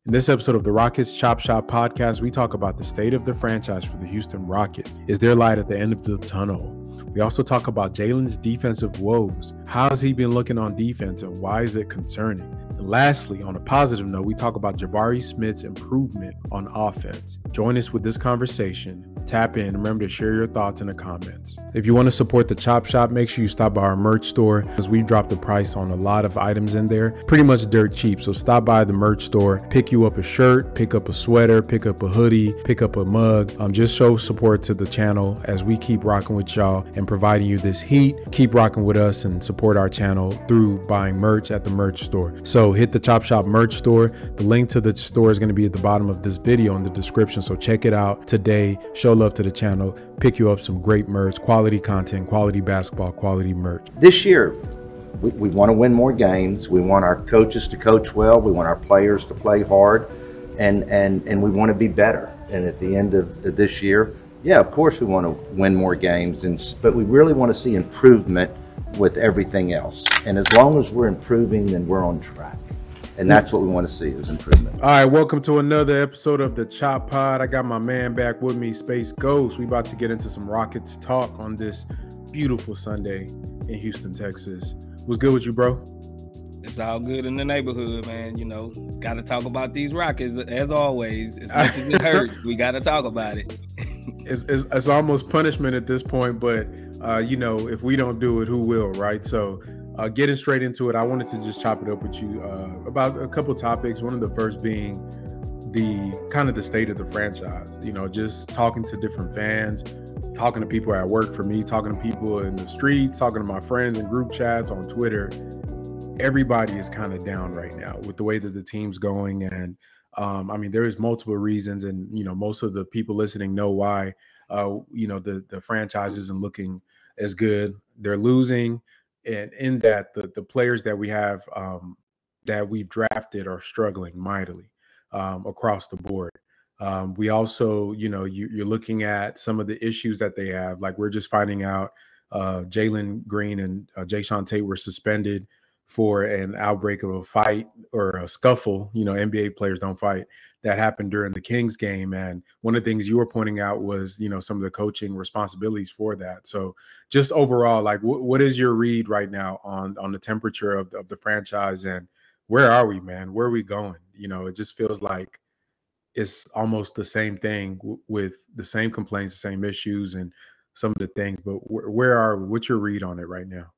In this episode of the Rockets Chop Shop podcast, we talk about the state of the franchise for the Houston Rockets. Is there light at the end of the tunnel? We also talk about Jalen's defensive woes. How has he been looking on defense and why is it concerning? And lastly, on a positive note, we talk about Jabari Smith's improvement on offense. Join us with this conversation. Tap in. Remember to share your thoughts in the comments. If you want to support the Chop Shop, make sure you stop by our merch store because we dropped the price on a lot of items in there. Pretty much dirt cheap. So stop by the merch store, pick you up a shirt, pick up a sweater, pick up a hoodie, pick up a mug. Just show support to the channel as we keep rocking with y'all and providing you this heat. Keep rocking with us and support our channel through buying merch at the merch store. So hit the Chop Shop merch store. The link to the store is going to be at the bottom of this video in the description. So check it out today. Show love to the channel. Pick you up some great merch, quality content, quality basketball, quality merch. This year, we want to win more games. We want our coaches to coach well. We want our players to play hard, and we want to be better. And at the end of this year, yeah, of course we want to win more games, but we really want to see improvement with everything else. And as long as we're improving, then we're on track. And that's what we want to see is improvement. All right, welcome to another episode of the Chop Pod. I got my man back with me, Space Ghost. We about to get into some Rockets talk on this beautiful Sunday in Houston, Texas. What's good with you, bro? It's all good in the neighborhood, man. You know, got to talk about these Rockets as always. As much as it hurts, we got to talk about it. It's almost punishment at this point, but you know, if we don't do it, who will, right? So getting straight into it, I wanted to just chop it up with you about a couple topics. One of the first being the kind of the state of the franchise. You know, just talking to different fans, talking to people at work for me, talking to people in the streets, talking to my friends in group chats on Twitter. Everybody is kind of down right now with the way that the team's going. And I mean, there is multiple reasons, and, you know, most of the people listening know why, you know, the franchise isn't looking as good. They're losing. And in that, the players that we have that we've drafted are struggling mightily across the board. We also, you know, you're looking at some of the issues that they have. Like, we're just finding out Jalen Green and Jayshawn Tate were suspended for an outbreak of a fight or a scuffle. You know, NBA players don't fight. That happened during the Kings game. And one of the things you were pointing out was, you know, some of the coaching responsibilities for that. So just overall, like, what is your read right now on the temperature of the franchise, and where are we, man? Where are we going? You know, it just feels like it's almost the same thing with the same complaints, the same issues, and some of the things. But where are we? What's your read on it right now?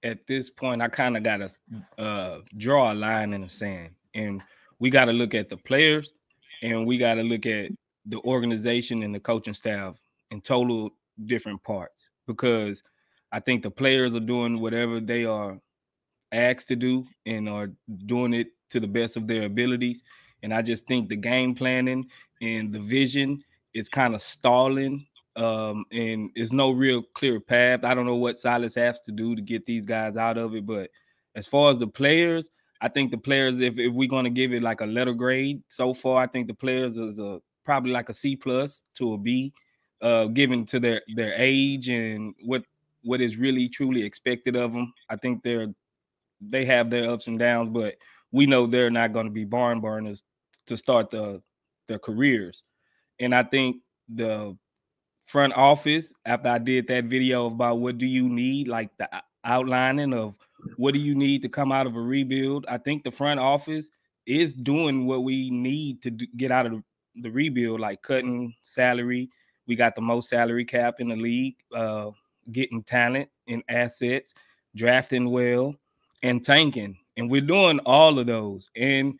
At this point, I kind of got to draw a line in the sand, and we got to look at the players, and we got to look at the organization and the coaching staff in total different parts, because I think the players are doing whatever they are asked to do and are doing it to the best of their abilities. And I just think the game planning and the vision is kind of stalling. And there's no real clear path. I don't know what Silas has to do to get these guys out of it. But as far as the players, I think the players, if we're going to give it like a letter grade so far, I think the players is probably like a C+ to a B, given to their age and what is really truly expected of them. I think they have their ups and downs, but we know they're not going to be barn burners to start their careers. And I think the front office, after I did that video about what do you need, like the outlining of what do you need to come out of a rebuild, I think the front office is doing what we need to get out of the rebuild, like cutting salary. We got the most salary cap in the league, getting talent and assets, drafting well, and tanking. And we're doing all of those. And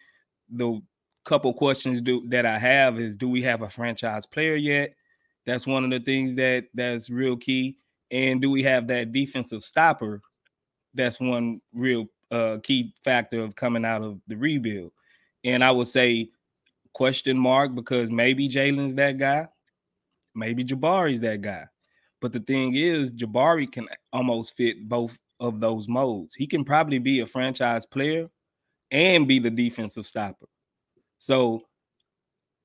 the couple questions that I have is, do we have a franchise player yet? That's one of the things that's real key. And do we have that defensive stopper? That's one real key factor of coming out of the rebuild. And I would say question mark, because maybe Jalen's that guy. Maybe Jabari's that guy. But the thing is, Jabari can almost fit both of those modes. He can probably be a franchise player and be the defensive stopper. So,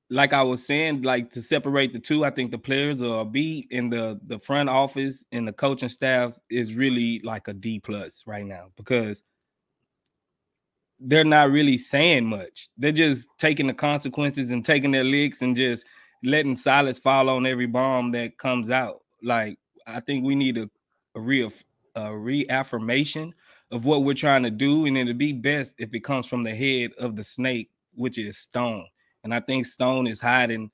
like I was saying, like, to separate the two, I think the players are a B, and the front office and the coaching staff is really like a D+ right now, because they're not really saying much. They're just taking the consequences and taking their licks and just letting Silas fall on every bomb that comes out. Like, I think we need a reaffirmation of what we're trying to do, and it'd be best if it comes from the head of the snake, which is Stone. And I think Stone is hiding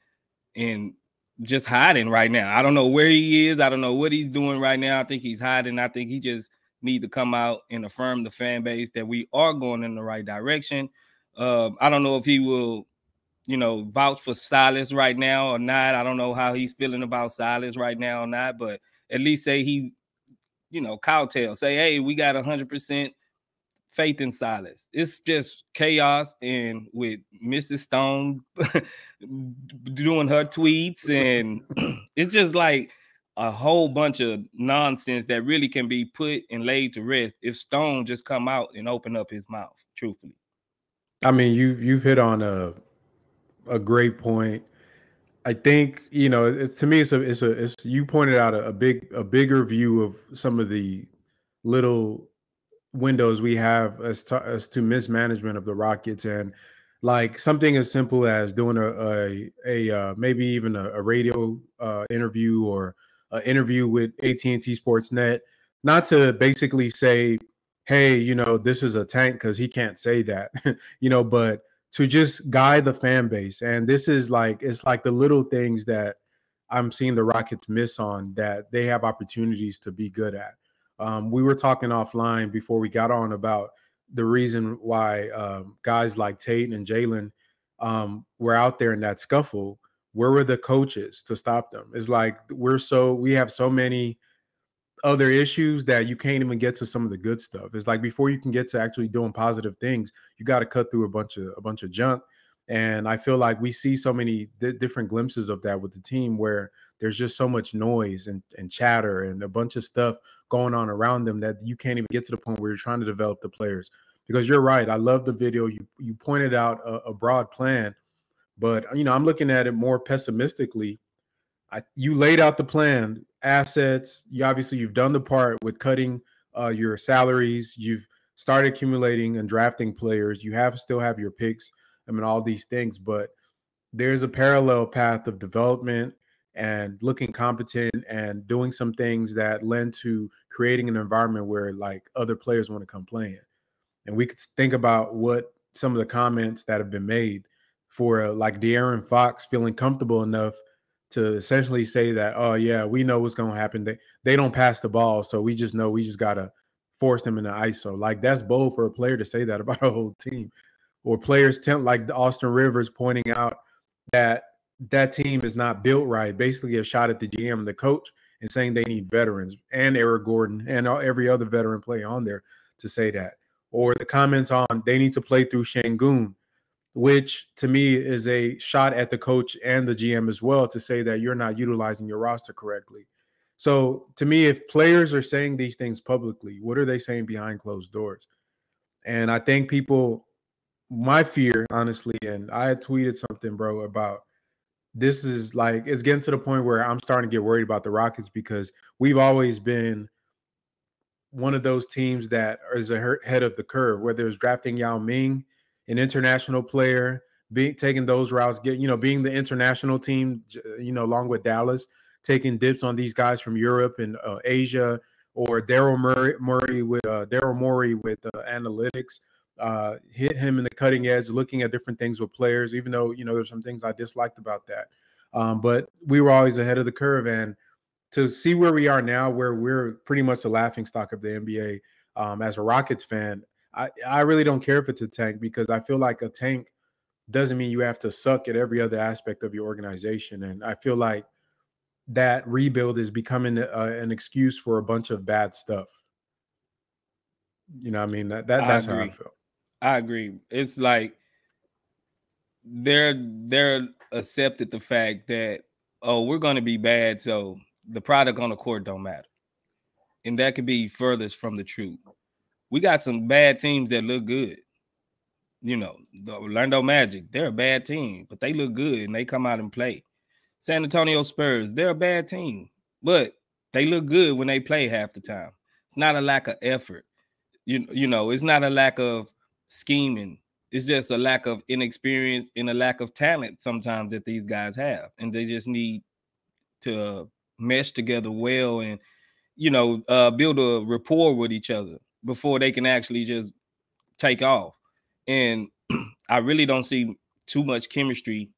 right now. I don't know where he is. I don't know what he's doing right now. I think he's hiding. I think he just need to come out and affirm the fan base that we are going in the right direction. I don't know if he will, vouch for Silas right now or not. I don't know how he's feeling about Silas right now or not, but at least say he's, cowtail. Say, hey, we got 100% faith in Silas. It's just chaos, and with Mrs. Stone doing her tweets, and it's just like a whole bunch of nonsense that really can be put and laid to rest if Stone just come out and open up his mouth, truthfully. I mean, you've hit on a great point. I think, it's, to me, it's you pointed out a bigger view of some of the little windows we have as to mismanagement of the Rockets, and like something as simple as doing a maybe even a radio interview or an interview with AT&T Sportsnet, not to basically say, hey, this is a tank, because he can't say that, but to just guide the fan base. And this is like, it's like the little things that I'm seeing the Rockets miss on that they have opportunities to be good at. We were talking offline before we got on about the reason why guys like Tate and Jalen were out there in that scuffle. Where were the coaches to stop them? It's like we have so many other issues that you can't even get to some of the good stuff. It's like before you can get to actually doing positive things, you got to cut through a bunch of junk. And I feel like we see so many different glimpses of that with the team, where there's just so much noise and chatter and a bunch of stuff going on around them that you can't even get to the point where you're trying to develop the players. Because you're right. I love the video. You pointed out a broad plan, but, I'm looking at it more pessimistically. You laid out the plan, assets. You've done the part with cutting your salaries. You've started accumulating and drafting players. You still have your picks. I mean, all these things, but there's a parallel path of development and looking competent and doing some things that lend to creating an environment where like other players want to come play in. And we could think about what some of the comments that have been made for like De'Aaron Fox feeling comfortable enough to essentially say that, oh yeah, we know what's going to happen. They don't pass the ball, so we just know we just got to force them in the ISO. Like, that's bold for a player to say that about a whole team. Or players like Austin Rivers pointing out that team is not built right, basically a shot at the GM, the coach, and saying they need veterans, and Eric Gordon and every other veteran player on there to say that. Or the comments on they need to play through Sengun, which to me is a shot at the coach and the GM as well, to say that you're not utilizing your roster correctly. So to me, if players are saying these things publicly, what are they saying behind closed doors? And I think my fear, honestly, and I had tweeted something, bro, about this is like, it's getting to the point where I'm starting to get worried about the Rockets, because we've always been one of those teams that is ahead of the curve, whether it's drafting Yao Ming, an international player, taking those routes, being the international team, along with Dallas, taking dips on these guys from Europe and Asia, or Daryl Morey with analytics, hit him in the cutting edge, looking at different things with players, even though, there's some things I disliked about that. But we were always ahead of the curve. And to see where we are now, where we're pretty much the laughingstock of the NBA, as a Rockets fan, I really don't care if it's a tank, because I feel like a tank doesn't mean you have to suck at every other aspect of your organization. And I feel like that rebuild is becoming an excuse for a bunch of bad stuff. You know what I mean? That's how I feel. I agree. It's like they're accepted the fact that, oh, we're going to be bad, so the product on the court don't matter. And that could be furthest from the truth. We got some bad teams that look good. The Orlando Magic, they're a bad team, but they look good and they come out and play. San Antonio Spurs, they're a bad team, but they look good when they play half the time. It's not a lack of effort. It's not a lack of scheming. It's just a lack of inexperience and a lack of talent sometimes that these guys have, and they just need to mesh together well and build a rapport with each other before they can actually just take off. And I really don't see too much chemistry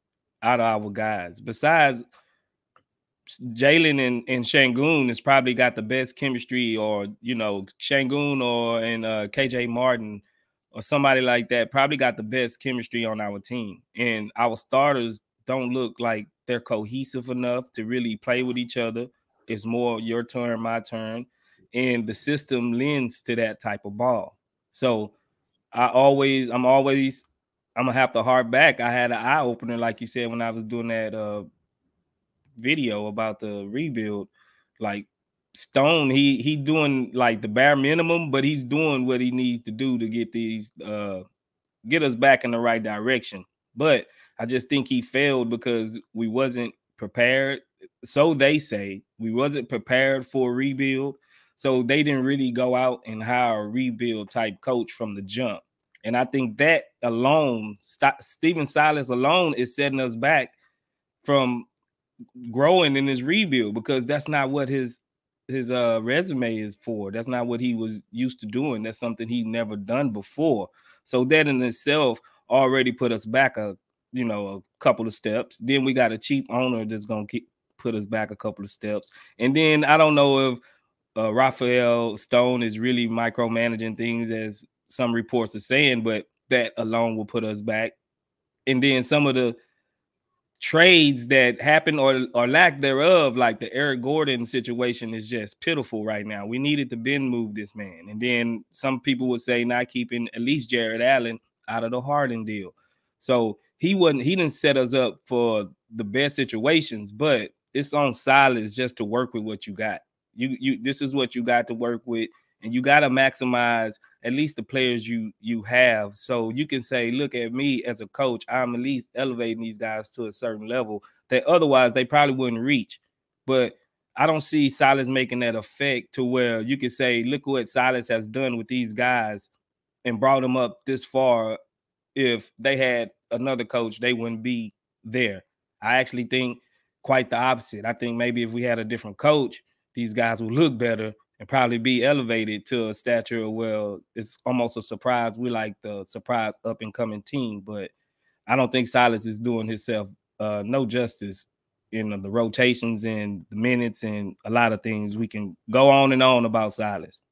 out of our guys. Besides, Jalen and Sengun has probably got the best chemistry, or Sengun and KJ Martin or somebody like that probably got the best chemistry on our team. And our starters don't look like they're cohesive enough to really play with each other. It's more your turn, my turn, and the system lends to that type of ball. So I'm gonna have to harp back. I had an eye opener, like you said, when I was doing that video about the rebuild. Like Stone, he doing like the bare minimum, but he's doing what he needs to do to get us back in the right direction. But I just think he failed because we wasn't prepared. So they say we wasn't prepared for a rebuild. So they didn't really go out and hire a rebuild type coach from the jump. And I think that alone, Stephen Silas alone, is setting us back from growing in his rebuild, because that's not what his resume is for. That's not what he was used to doing. That's something he never done before. So that in itself already put us back a couple of steps. Then we got a cheap owner that's gonna put us back a couple of steps. And then I don't know if Raphael Stone is really micromanaging things, as some reports are saying, but that alone will put us back. And then some of the trades that happen or lack thereof, like the Eric Gordon situation, is just pitiful right now. We needed to Ben move this man. And then some people would say not keeping at least Jared Allen out of the Harden deal. So he didn't set us up for the best situations, but it's on Silas just to work with what you got. This is what you got to work with, and you got to maximize at least the players you have. So you can say, look at me as a coach, I'm at least elevating these guys to a certain level that otherwise they probably wouldn't reach. But I don't see Silas making that effect to where you can say, look what Silas has done with these guys and brought them up this far. If they had another coach, they wouldn't be there. I actually think quite the opposite. I think maybe if we had a different coach, these guys would look better and probably be elevated to a stature of, well, it's almost a surprise. We like the surprise up-and-coming team, but I don't think Silas is doing himself no justice in the rotations and the minutes and a lot of things. We can go on and on about Silas.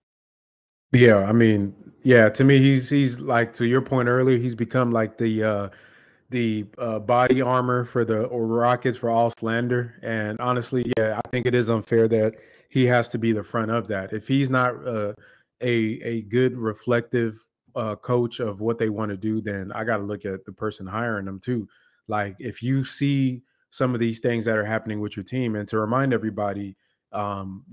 Yeah, I mean, yeah, to me, he's like, to your point earlier, he's become like the body armor for the Rockets for all slander. And honestly, yeah, I think it is unfair that he has to be the front of that. If he's not a good reflective coach of what they want to do, then I got to look at the person hiring them too. Like, if you see some of these things that are happening with your team, and to remind everybody,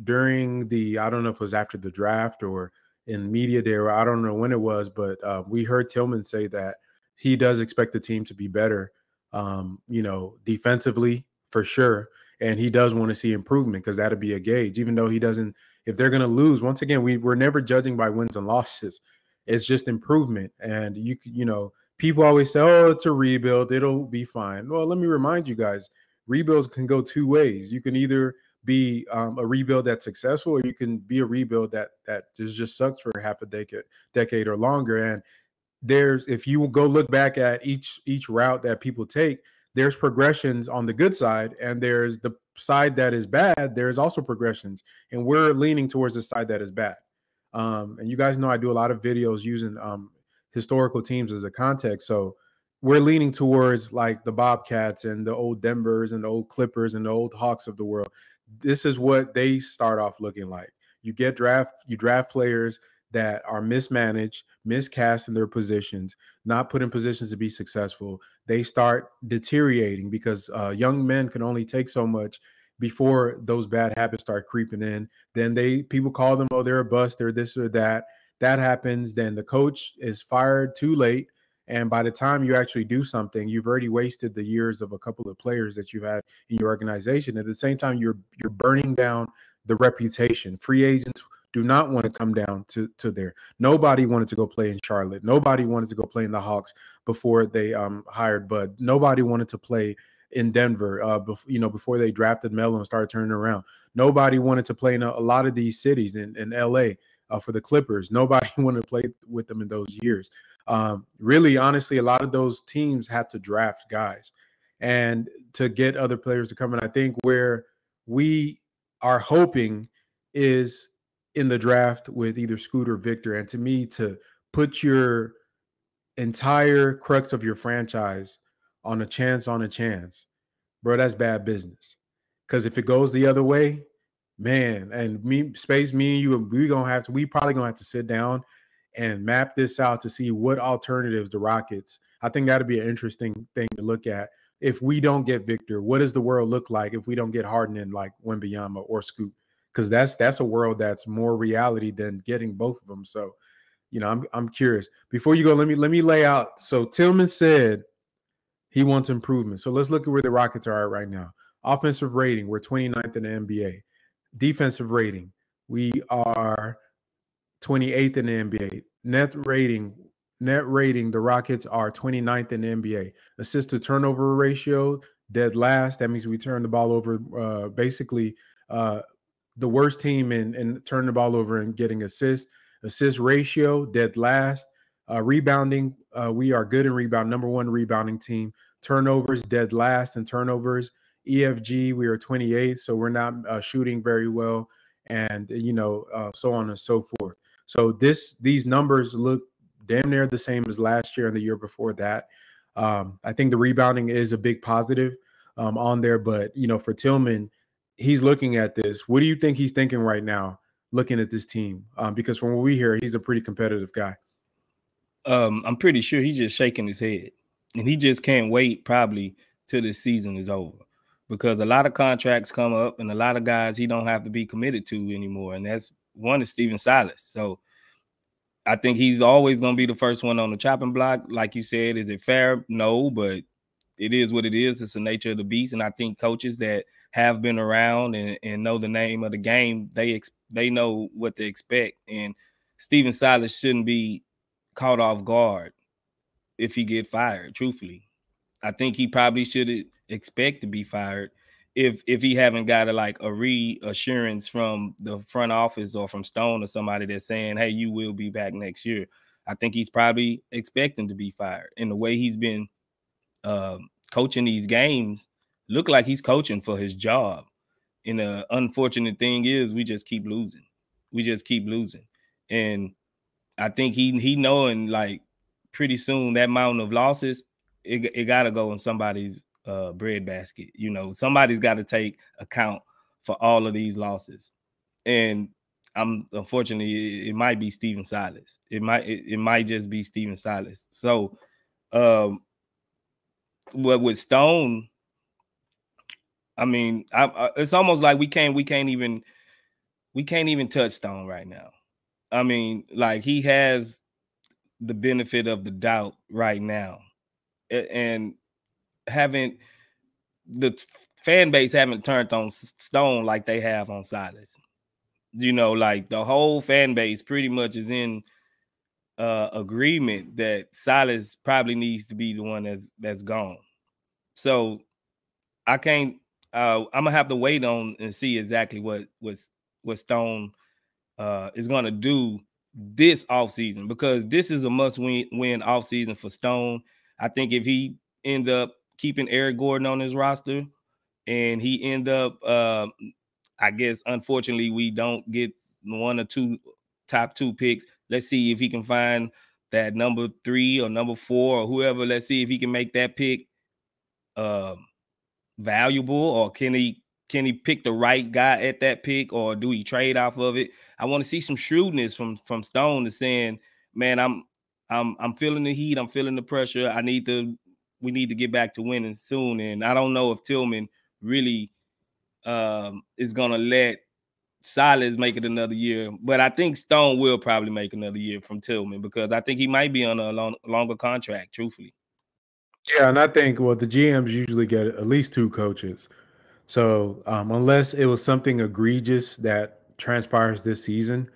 during I don't know if it was after the draft or in media day, or I don't know when it was, but we heard Tilman say that he does expect the team to be better, defensively for sure. And he does want to see improvement, because that'll be a gauge, even though he doesn't, if they're going to lose, once again, we're never judging by wins and losses. It's just improvement. And people always say, oh, it's a rebuild, it'll be fine. Well, let me remind you guys, rebuilds can go two ways. You can either be a rebuild that's successful, or you can be a rebuild that just sucks for half a decade or longer. And if you go look back at each route that people take, there's progressions on the good side, and there's the side that is bad. There's also progressions, and we're leaning towards the side that is bad. And you guys know I do a lot of videos using historical teams as a context. So we're leaning towards like the Bobcats and the old Denvers and the old Clippers and the old Hawks of the world. This is what they start off looking like. You draft players that are mismanaged, miscast in their positions, not put in positions to be successful. They start deteriorating because young men can only take so much before those bad habits start creeping in. Then people call them, oh, they're a bust, they're this or that. That happens. Then the coach is fired too late. And by the time you actually do something, you've already wasted the years of a couple of players that you've had in your organization. At the same time, you're burning down the reputation. Free agents do not want to come down to there. Nobody wanted to go play in Charlotte. Nobody wanted to go play in the Hawks before they hired Bud. Nobody wanted to play in Denver, before they drafted Melo and started turning around. Nobody wanted to play in a lot of these cities in LA for the Clippers. Nobody wanted to play with them in those years. Really, honestly, a lot of those teams had to draft guys and to get other players to come in. I think where we are hoping is in the draft with either Scoot or Victor. And to me, to put your entire crux of your franchise on a chance, bro, that's bad business. Because if it goes the other way, man, and me and you, we probably gonna have to sit down and map this out to see what alternatives the Rockets. I think that'd be an interesting thing to look at. If we don't get Victor, what does the world look like if we don't get Harden and like Wembanyama or Scoot? Because that's a world that's more reality than getting both of them. So, I'm curious. Before you go, let me lay out. So Tilman said he wants improvement. So let's look at where the Rockets are at right now. Offensive rating, we're 29th in the NBA. Defensive rating, we are 28th in the NBA. Net rating, the Rockets are 29th in the NBA. Assist to turnover ratio, dead last. That means we turn the ball over. Basically, the worst team in turning the ball over and getting assists. Assist ratio, dead last. Rebounding, we are good in rebound. Number one rebounding team. Turnovers, dead last in turnovers. EFG, we are 28th, so we're not shooting very well, and so on and so forth. So these numbers look damn near the same as last year and the year before that. I think the rebounding is a big positive on there, but for Tilman, he's looking at this. What do you think he's thinking right now, looking at this team? Because from what we hear, he's a pretty competitive guy. I'm pretty sure he's just shaking his head, and he just can't wait probably till this season is over, because a lot of contracts come up and a lot of guys he don't have to be committed to anymore, and that's one is Stephen Silas. So I think he's always going to be the first one on the chopping block. Like you said, is it fair? No, but it is what it is. It's the nature of the beast, and I think coaches that have been around and know the name of the game, they know what to expect, and Stephen Silas shouldn't be caught off guard if he get fired. Truthfully, I think he probably should expect to be fired if he haven't got a reassurance from the front office or from Stone or somebody that's saying, hey, you will be back next year. I think he's probably expecting to be fired. And the way he's been coaching these games, look like he's coaching for his job. And the unfortunate thing is we just keep losing. And I think he knowing like pretty soon that mountain of losses, it got to go in somebody's bread basket. Somebody's got to take account for all of these losses. And unfortunately, it might be Stephen Silas. It might just be Stephen Silas. So, but with Stone, I mean, it's almost like we can't even touch Stone right now. I mean, like he has the benefit of the doubt right now, and the fan base haven't turned on Stone like they have on Silas. Like the whole fan base pretty much is in agreement that Silas probably needs to be the one that's gone. So I can't. I'm gonna have to wait on and see exactly what Stone is gonna do this offseason, because this is a must-win offseason for Stone. I think if he ends up keeping Eric Gordon on his roster and he end up, I guess, unfortunately, we don't get one or two top two picks. Let's see if he can find that number 3 or number 4 or whoever. Let's see if he can make that pick valuable, or can he pick the right guy at that pick, or do he trade off of it? I want to see some shrewdness from Stone to saying, man, I'm feeling the heat, I'm feeling the pressure. We need to get back to winning soon. And I don't know if Tilman really is gonna let Silas make it another year, but I think Stone will probably make another year from Tilman, because I think he might be on a longer contract, truthfully. Yeah, and I think the GMs usually get at least 2 coaches. So unless it was something egregious that transpires this season,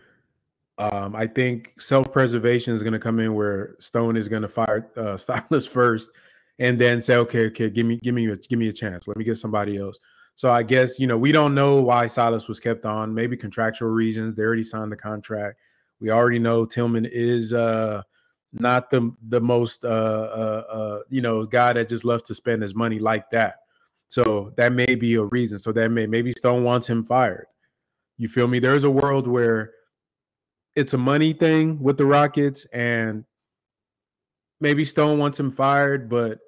I think self-preservation is going to come in where Stone is going to fire Silas first, and then say, okay, give me a chance. Let me get somebody else. So I guess we don't know why Silas was kept on. Maybe contractual reasons. They already signed the contract. We already know Tilman is not the most guy that just loves to spend his money like that. So that may be a reason. So that maybe Stone wants him fired. You feel me? There's a world where it's a money thing with the Rockets, and maybe Stone wants him fired, but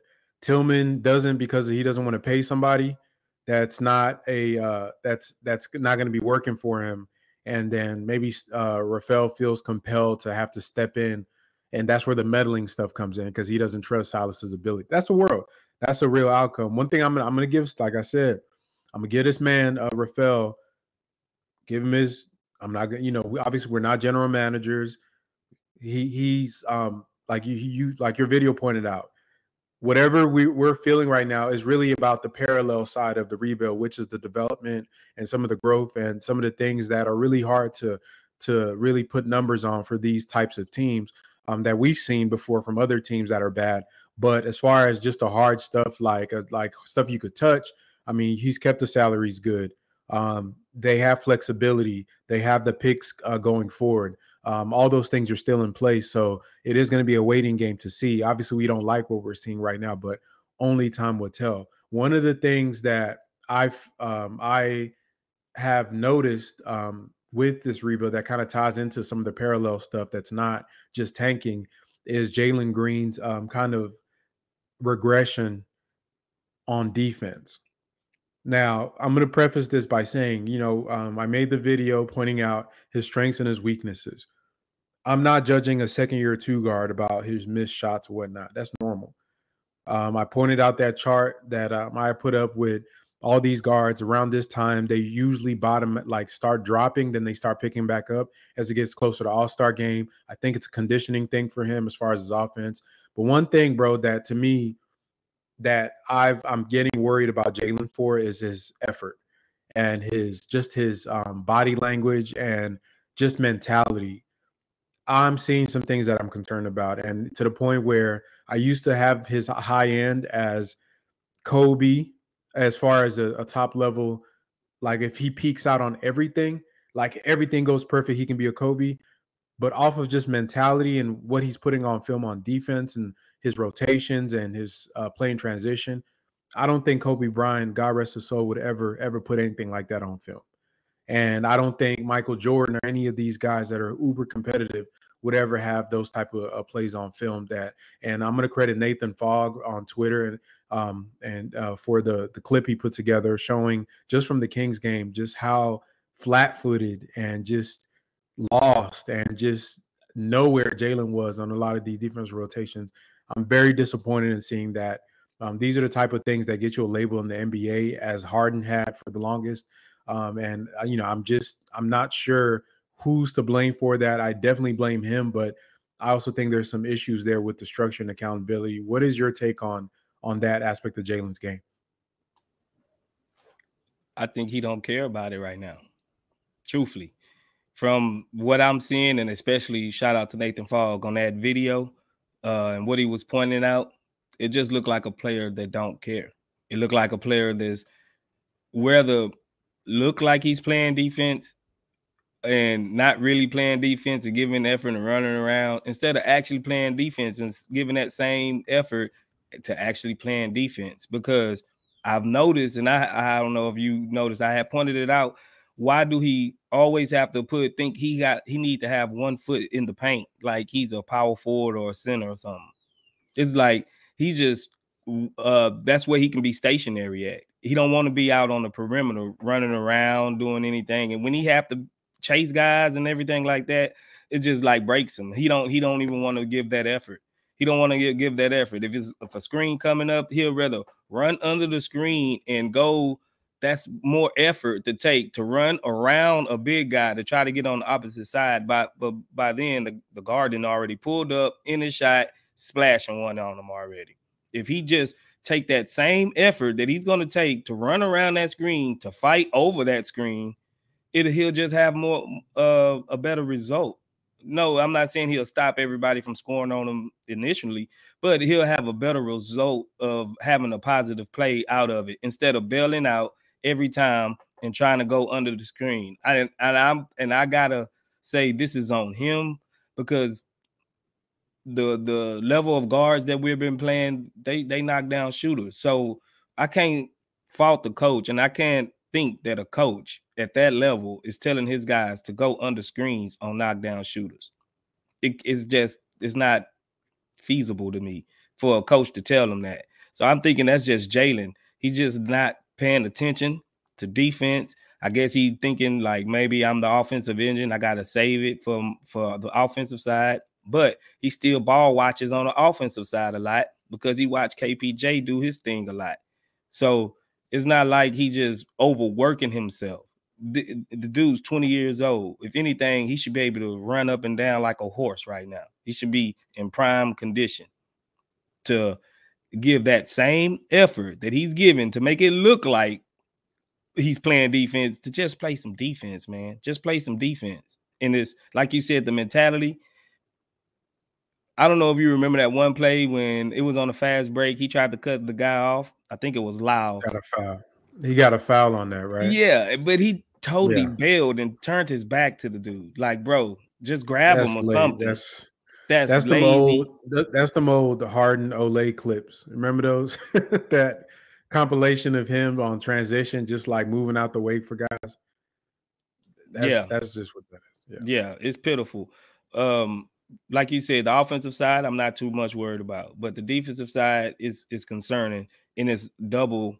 Tilman doesn't because he doesn't want to pay somebody that's not that's not going to be working for him. And then maybe Rafael feels compelled to have to step in, and that's where the meddling stuff comes in because he doesn't trust Silas's ability. That's a world. That's a real outcome. One thing I'm gonna give, like I said, I'm gonna give this man Rafael, give him his. I'm not gonna, obviously we're not general managers. He's like like your video pointed out, whatever we're feeling right now is really about the parallel side of the rebuild, which is the development and some of the growth and some of the things that are really hard to really put numbers on for these types of teams that we've seen before from other teams that are bad. But as far as just the hard stuff, like stuff you could touch, I mean, he's kept the salaries good. They have flexibility. They have the picks going forward. All those things are still in place. So it is going to be a waiting game to see. Obviously, we don't like what we're seeing right now, but only time will tell. One of the things that I have noticed with this rebuild that kind of ties into some of the parallel stuff that's not just tanking is Jalen Green's kind of regression on defense. Now, I'm going to preface this by saying, I made the video pointing out his strengths and his weaknesses. I'm not judging a second-year two guard about his missed shots or whatnot. That's normal. I pointed out that chart that I put up with all these guards around this time. They usually start dropping, then they start picking back up as it gets closer to All-Star game. I think it's a conditioning thing for him as far as his offense. But one thing, bro, that to me that I'm getting worried about Jalen for is his effort and his body language and just mentality. I'm seeing some things that I'm concerned about, and to the point where I used to have his high end as Kobe, as far as a top level. Like if he peaks out on everything, like everything goes perfect, he can be a Kobe. But off of just mentality and what he's putting on film on defense and his rotations and his playing transition, I don't think Kobe Bryant, God rest his soul, would ever put anything like that on film. And I don't think Michael Jordan or any of these guys that are uber competitive would ever have those type of plays on film. And I'm going to credit Nathan Fogg on Twitter and for the clip he put together showing just from the Kings game just how flat-footed and just lost and just know where Jalen was on a lot of these defensive rotations. I'm very disappointed in seeing that. These are the type of things that get you a label in the NBA, as Harden had for the longest. I'm not sure who's to blame for that. I definitely blame him, but I also think there's some issues there with the structure and accountability. What is your take on that aspect of Jalen's game? I think he don't care about it right now, truthfully. From what I'm seeing, and especially shout out to Nathan Fogg on that video and what he was pointing out, it just looked like a player that don't care. It looked like a player that's whether look like he's playing defense and not really playing defense and giving effort and running around instead of actually playing defense and giving that same effort to actually playing defense. Because I've noticed, and I don't know if you noticed, I had pointed it out. Why do he always have to think he need to have 1 foot in the paint like he's a power forward or a center or something? It's like he's just that's where he can be stationary at. He don't want to be out on the perimeter running around doing anything. And when he have to chase guys and everything like that, it just like breaks him. He don't even want to give that effort. He don't want to give that effort. If a screen coming up, he'll rather run under the screen and go. That's more effort to take to run around a big guy to try to get on the opposite side. But by then the guard already pulled up in his shot, splashing one on him already. If he just take that same effort that he's going to take to run around that screen, to fight over that screen, he'll just have more a better result. no, I'm not saying he'll stop everybody from scoring on him initially, but he'll have a better result of having a positive play out of it instead of bailing out every time and trying to go under the screen. I gotta say this is on him because the level of guards that we've been playing, they knock down shooters. So I can't fault the coach, and I can't think that a coach at that level is telling his guys to go under screens on knockdown shooters. It's not feasible to me for a coach to tell them that. So I'm thinking that's just Jalen. He's just not paying attention to defense. I guess he's thinking like maybe I'm the offensive engine. I got to save it for the offensive side. But he still ball watches on the offensive side a lot because he watched KPJ do his thing a lot. So it's not like he just overworking himself. The dude's 20 years old. If anything, he should be able to run up and down like a horse right now. He should be in prime condition to give that same effort that he's giving to make it look like he's playing defense, to just play some defense, man. Just play some defense. And it's like you said, the mentality. I don't know if you remember that one play when it was on a fast break. He tried to cut the guy off. I think it was Lyles. Got a foul. He got a foul on that, right? Yeah, but he totally bailed and turned his back to the dude. Like, bro, just grab him or something. That's lazy. That's the old Harden Olay clips. Remember those? That compilation of him on transition, just like moving out the way for guys. That's just what that is. Yeah, it's pitiful. Like you said, the offensive side, I'm not too much worried about, but the defensive side is concerning, and it's double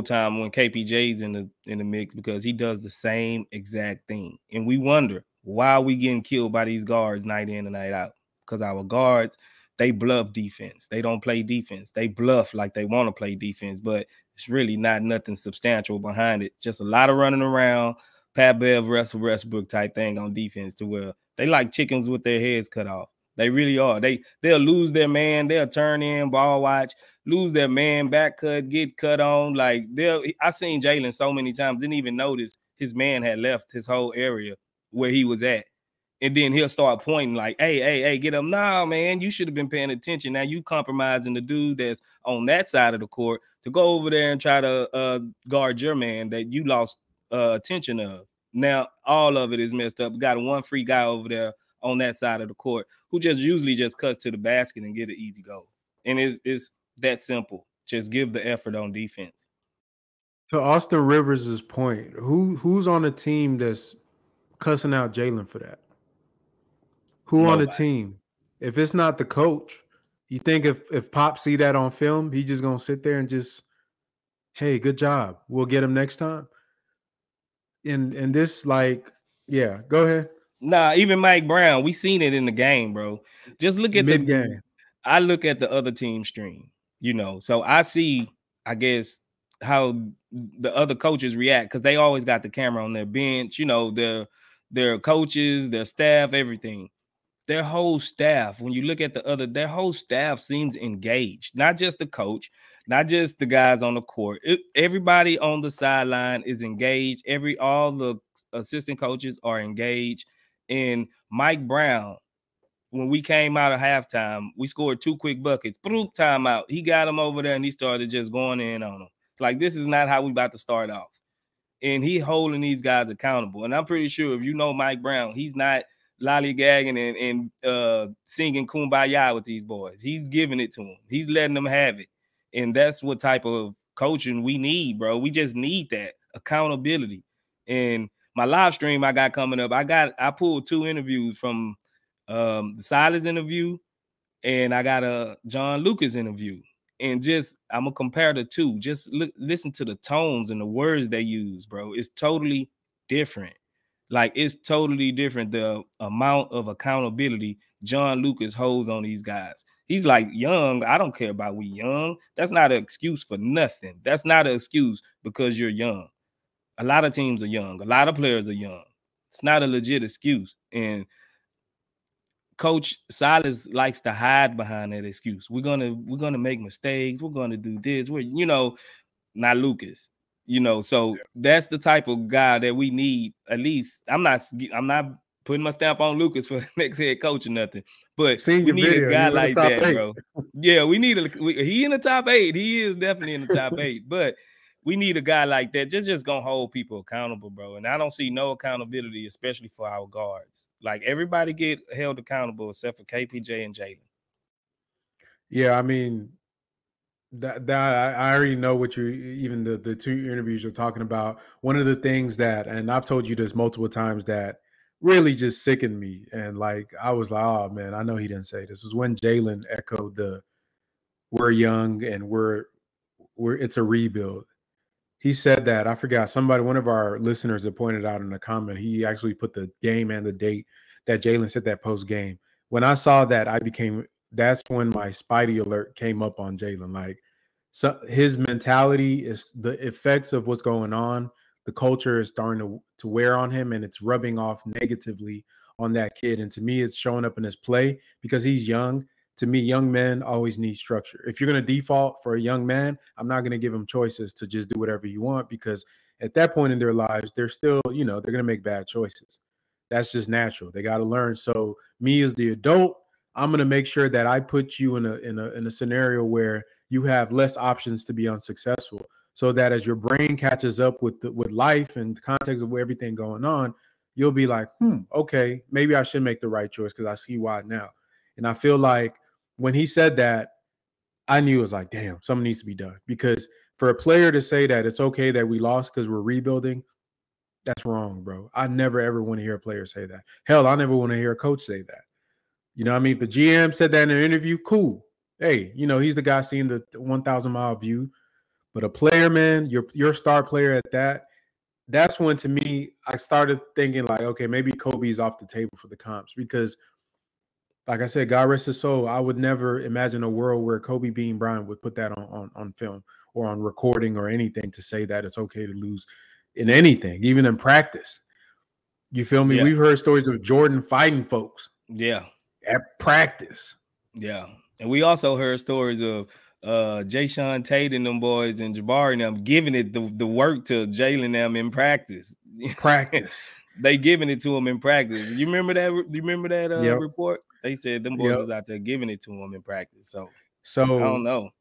time when KPJ's in the mix because he does the same exact thing, and we wonder why are we getting killed by these guards night in and night out? Because our guards, they bluff defense. They don't play defense. They bluff like they want to play defense, but it's really not nothing substantial behind it. Just a lot of running around, Pat Bev, Russell Westbrook type thing on defense to where they like chickens with their heads cut off. They really are. They'll lose their man. They'll turn in, ball watch, lose their man, back cut, get cut on. Like I seen Jalen so many times, didn't even notice his man had left his whole area where he was at. And then he'll start pointing like, hey, get him. Nah, man, you should have been paying attention. Now you compromising the dude that's on that side of the court to go over there and try to guard your man that you lost attention of. Now all of it is messed up. Got one free guy over there on that side of the court who just usually just cuts to the basket and get an easy goal. And it's that simple. Just give the effort on defense. To Austin Rivers' point, who's on a team that's cussing out Jalen for that? Who Nobody. On the team? If it's not the coach, you think if Pop see that on film, he's just gonna sit there and just, hey, good job. We'll get him next time. And this, like, yeah, go ahead. Nah, even Mike Brown, we seen it in the game, bro. Just look at mid-game. I look at the other team stream, so I see, I guess, how the other coaches react because they always got the camera on their bench, their coaches, their staff, everything. Their whole staff, when you look at their whole staff seems engaged, not just the coach, not just the guys on the court. Everybody on the sideline is engaged. All the assistant coaches are engaged. And Mike Brown, when we came out of halftime, we scored 2 quick buckets. Boom, timeout. He got him over there and he started just going in on them. Like, this is not how we about to start off. And he holding these guys accountable. And I'm pretty sure if you know Mike Brown, he's not lollygagging and singing Kumbaya with these boys. He's giving it to them. He's letting them have it. And that's what type of coaching we need, bro. We just need that accountability. And my live stream I got coming up, I pulled 2 interviews from the Silas interview, and I got a John Lucas interview. And just I'm gonna compare the 2. Just listen to the tones and the words they use, bro. It's totally different. Like, it's totally different, the amount of accountability John Lucas holds on these guys. He's like, young, I don't care about we young. That's not an excuse for nothing. That's not an excuse because you're young. A lot of teams are young. A lot of players are young. It's not a legit excuse. And Coach Silas likes to hide behind that excuse. We're gonna make mistakes. We're gonna do this. Not Lucas. So that's the type of guy that we need. At least I'm not putting my stamp on Lucas for the next head coach or nothing. But Seen we need video. a guy like that, 8. bro. Yeah, we need he in the top 8. He is definitely in the top 8. But we need a guy like that. Just gonna hold people accountable, bro. And I don't see no accountability, especially for our guards. Like everybody get held accountable except for KPJ and Jalen. Yeah, I mean, that I already know what you, even the 2 interviews you're talking about. One of the things that, and I've told you this multiple times, that really just sickened me, and like I was like, oh man, I know he didn't say this, was when Jalen echoed the "we're young and we're it's a rebuild." He said that, I forgot, somebody, one of our listeners that pointed out in a comment, he actually put the game and the date that Jalen said that post game. When I saw that, that's when my Spidey alert came up on Jalen. Like, so his mentality is the effects of what's going on. The culture is starting to wear on him, and it's rubbing off negatively on that kid. And to me, it's showing up in his play because he's young. To me, young men always need structure. If you're going to default for a young man, I'm not going to give him choices to just do whatever you want, because at that point in their lives, they're still, they're going to make bad choices. That's just natural. They got to learn. So me as the adult, I'm going to make sure that I put you in a scenario where you have less options to be unsuccessful, so that as your brain catches up with life and the context of everything going on, you'll be like, okay, maybe I should make the right choice because I see why now. And I feel like when he said that, I knew it was like, damn, something needs to be done. Because for a player to say that it's okay that we lost because we're rebuilding, that's wrong, bro. I never, ever want to hear a player say that. Hell, I never want to hear a coach say that. You know what I mean? The GM said that in an interview, cool. Hey, he's the guy seeing the 1,000-mile view. But a player, man, your star player at that, that's when, to me, I started thinking like, okay, maybe Kobe's off the table for the comps, because like I said, God rest his soul, I would never imagine a world where Kobe Bean Bryant would put that on film or on recording or anything to say that it's okay to lose in anything, even in practice. You feel me? Yeah. We've heard stories of Jordan fighting folks. Yeah. At practice. Yeah. And we also heard stories of Jayshawn Tate and them boys and Jabari and them giving it the work to Jalen them in practice. They giving it to him in practice. You remember that? You remember that report? They said them boys is out there giving it to him in practice. So I don't know.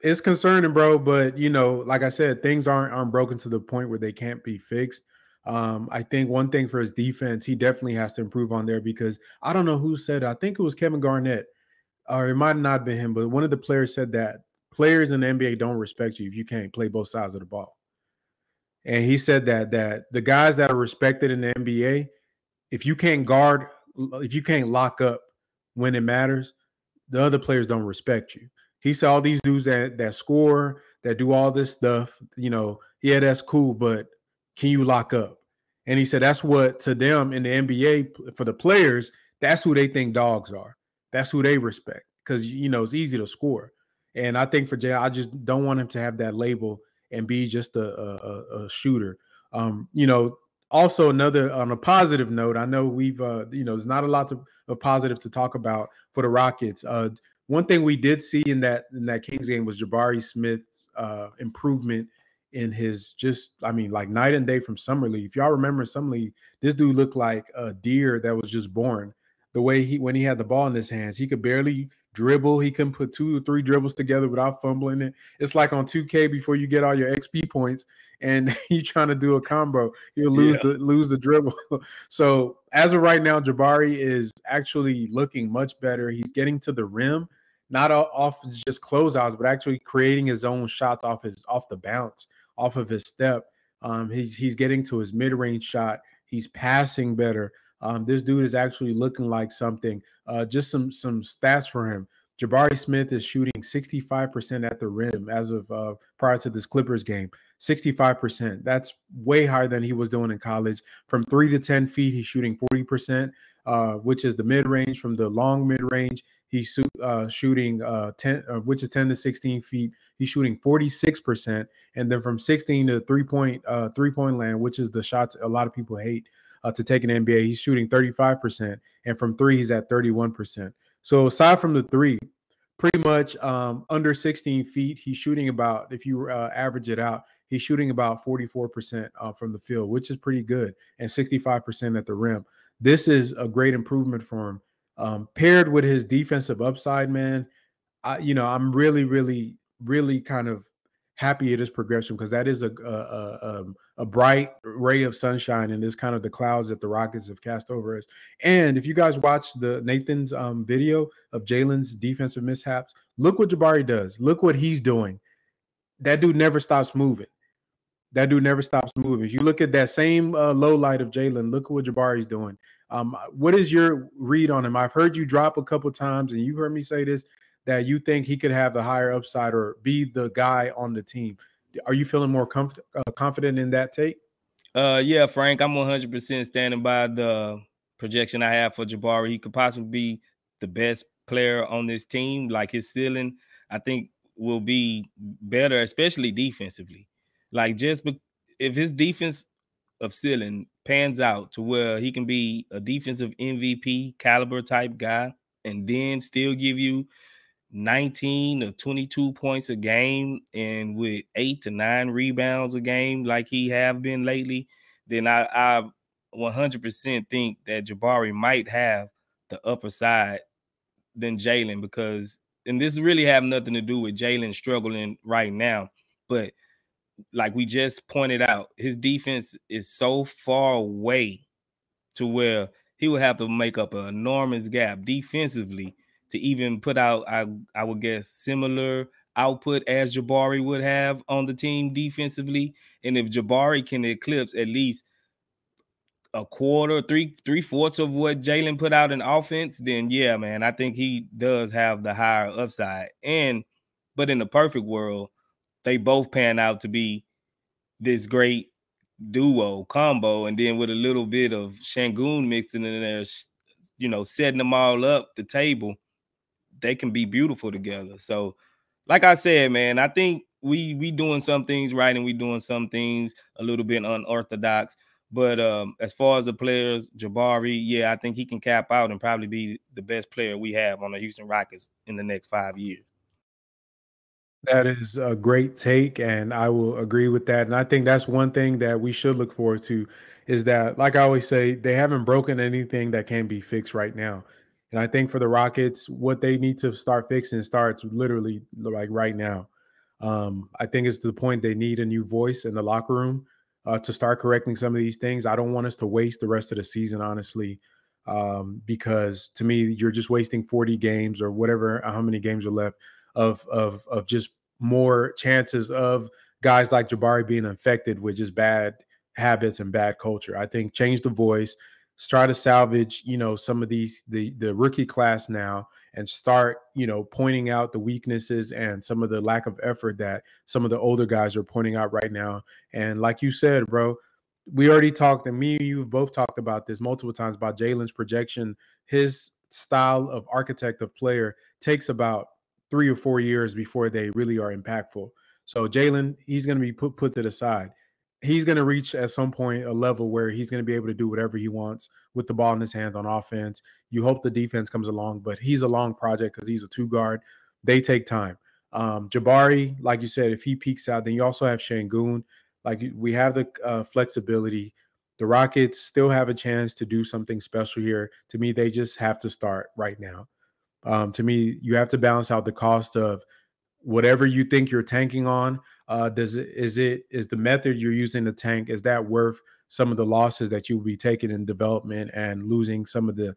It's concerning, bro. But like I said, things aren't broken to the point where they can't be fixed. I think one thing for his defense, he definitely has to improve on there, because I don't know who said it. I think it was Kevin Garnett, or it might not have been him, but one of the players said that players in the NBA don't respect you if you can't play both sides of the ball. And he said that the guys that are respected in the NBA, if you can't guard, if you can't lock up when it matters, the other players don't respect you. He said all these dudes that score, that do all this stuff, yeah, that's cool, but can you lock up? And he said that's what, to them in the NBA, for the players, that's who they think dogs are. That's who they respect, because it's easy to score. And I think for Jay, I just don't want him to have that label and be just a shooter. Also, another, on a positive note, I know we've there's not a lot of positive to talk about for the Rockets. One thing we did see in that Kings game was Jabari Smith's improvement in his, like night and day from Summer League. If y'all remember Summer League, this dude looked like a deer that was just born. The way when he had the ball in his hands, he could barely dribble. He couldn't put 2 or 3 dribbles together without fumbling it. It's like on 2K before you get all your XP points and you trying to do a combo, you'll lose the dribble. So as of right now, Jabari is actually looking much better. He's getting to the rim, not off just closeouts, but actually creating his own shots off the bounce, off of his step. He's getting to his mid-range shot. He's passing better. This dude is actually looking like something. Just some stats for him. Jabari Smith is shooting 65% at the rim as of prior to this Clippers game. 65%. That's way higher than he was doing in college. From 3 to 10 feet, he's shooting 40%, which is the mid-range. From the long mid-range, he's shooting 10, which is 10 to 16 feet. He's shooting 46%. And then from 16 to three-point land, which is the shots a lot of people hate to take in the NBA, he's shooting 35%. And from 3, he's at 31%. So aside from the 3, pretty much under 16 feet, he's shooting about, if you average it out, he's shooting about 44% from the field, which is pretty good, and 65% at the rim. this is a great improvement for him. Paired with his defensive upside, man, I'm really, really, really kind of happy at his progression, because that is a bright ray of sunshine in this kind of the clouds that the Rockets have cast over us. And if you guys watch the Nathan's video of Jalen's defensive mishaps, look what Jabari does. Look what he's doing. That dude never stops moving. That dude never stops moving. If you look at that same low light of Jalen, look at what Jabari's doing. What is your read on him? I've heard you drop a couple times, and you heard me say this, that you think he could have the higher upside or be the guy on the team. Are you feeling more confident in that take? Yeah, Frank, I'm 100% standing by the projection I have for Jabari. He could possibly be the best player on this team. Like, his ceiling, I think, will be better, especially defensively. Like, if his defense of ceiling pans out to where he can be a defensive MVP caliber type guy, and then still give you 19 or 22 points a game and with 8 to 9 rebounds a game like he have been lately, then I 100% think that Jabari might have the upper side than Jalen, because, and this really have nothing to do with Jalen struggling right now, but like we just pointed out, his defense is so far away to where he would have to make up an enormous gap defensively to even put out, I would guess, similar output as Jabari would have on the team defensively. And if Jabari can eclipse at least a quarter, three-fourths of what Jalen put out in offense, then yeah, man, I think he does have the higher upside. But in the perfect world, they both pan out to be this great duo combo, and then with a little bit of Sengun mixing in there, setting them all up the table, they can be beautiful together. So, like I said, man, I think we doing some things right, and we doing some things a little bit unorthodox. But as far as the players, Jabari, yeah, I think he can cap out and probably be the best player we have on the Houston Rockets in the next 5 years. That is a great take, and I will agree with that. And I think that's one thing that we should look forward to, is that, like I always say, they haven't broken anything that can be fixed right now. And I think for the Rockets, what they need to start fixing starts literally like right now. I think it's to the point they need a new voice in the locker room to start correcting some of these things. I don't want us to waste the rest of the season, honestly, because to me, you're just wasting 40 games or whatever, how many games are left of just more chances of guys like Jabari being infected with just bad habits and bad culture. I think change the voice, try to salvage, some of these the rookie class now, and start, pointing out the weaknesses and some of the lack of effort that some of the older guys are pointing out right now. And like you said, bro, we already talked, and me and you have both talked about this multiple times about Jalen's projection. His style of architect of player takes about 3 or 4 years before they really are impactful. So Jalen, he's going to be put to the side. He's going to reach at some point a level where he's going to be able to do whatever he wants with the ball in his hand on offense. You hope the defense comes along, but he's a long project because he's a 2 guard. They take time. Jabari, like you said, if he peaks out, then you also have Sengun. Like, we have the flexibility. The Rockets still have a chance to do something special here. To me, they just have to start right now. To me, you have to balance out the cost of whatever you think you're tanking on. Is the method you're using to tank, is that worth some of the losses that you will be taking in development and losing some of the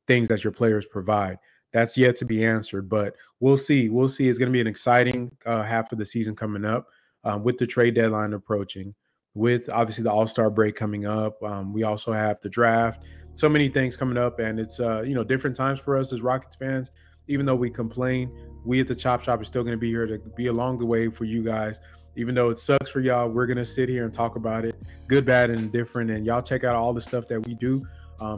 things that your players provide? That's yet to be answered, but we'll see. We'll see. It's going to be an exciting half of the season coming up, with the trade deadline approaching, with obviously the All-Star break coming up. We also have the draft. So many things coming up, and it's different times for us as Rockets fans. Even though we complain, we at the Chop Shop are still going to be here to be along the way for you guys. Even though it sucks for y'all, we're going to sit here and talk about it, good, bad, and indifferent. And y'all check out all the stuff that we do.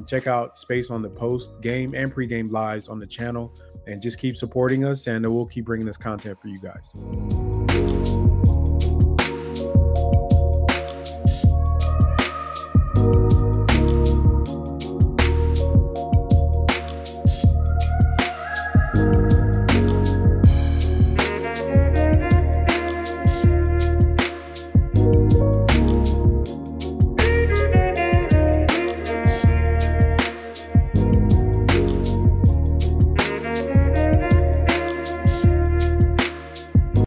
Check out Space on the post-game and pre-game lives on the channel, and just keep supporting us, and we'll keep bringing this content for you guys.